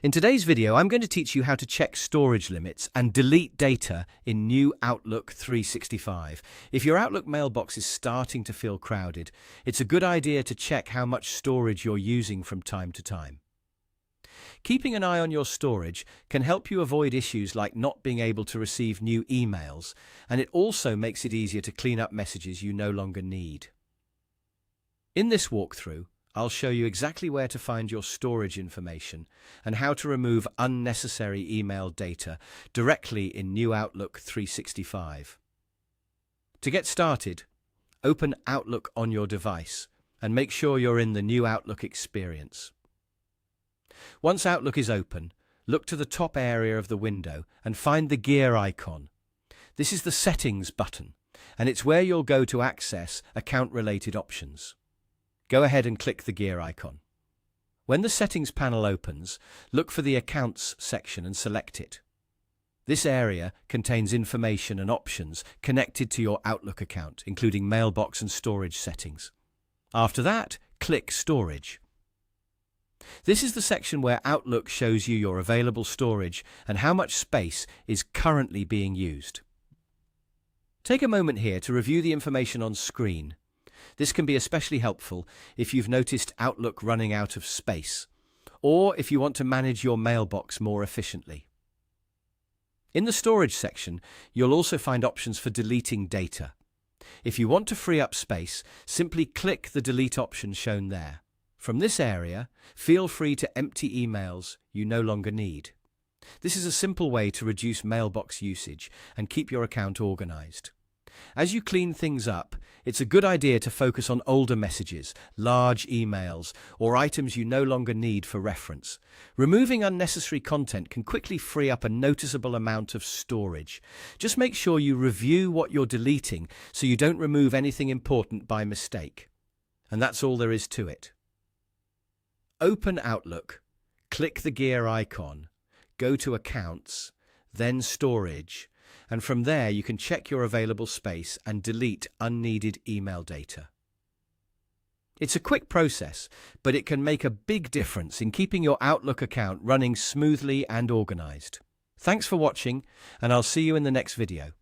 In today's video, I'm going to teach you how to check storage limits and delete data in new Outlook 365. If your Outlook mailbox is starting to feel crowded, it's a good idea to check how much storage you're using from time to time. Keeping an eye on your storage can help you avoid issues like not being able to receive new emails, and it also makes it easier to clean up messages you no longer need. In this walkthrough, I'll show you exactly where to find your storage information and how to remove unnecessary email data directly in new Outlook 365. To get started, open Outlook on your device and make sure you're in the new Outlook experience. Once Outlook is open, look to the top area of the window and find the gear icon. This is the Settings button, and it's where you'll go to access account-related options. Go ahead and click the gear icon. When the Settings panel opens, look for the Accounts section and select it. This area contains information and options connected to your Outlook account, including mailbox and storage settings. After that, click Storage. This is the section where Outlook shows you your available storage and how much space is currently being used. Take a moment here to review the information on screen. This can be especially helpful if you've noticed Outlook running out of space, or if you want to manage your mailbox more efficiently. In the Storage section, you'll also find options for deleting data. If you want to free up space, simply click the Delete option shown there. From this area, feel free to empty emails you no longer need. This is a simple way to reduce mailbox usage and keep your account organized. As you clean things up, it's a good idea to focus on older messages, large emails, or items you no longer need for reference. Removing unnecessary content can quickly free up a noticeable amount of storage. Just make sure you review what you're deleting so you don't remove anything important by mistake. And that's all there is to it. Open Outlook, click the gear icon, go to Accounts, then Storage, and from there you can check your available space and delete unneeded email data. It's a quick process, but it can make a big difference in keeping your Outlook account running smoothly and organized. Thanks for watching, and I'll see you in the next video.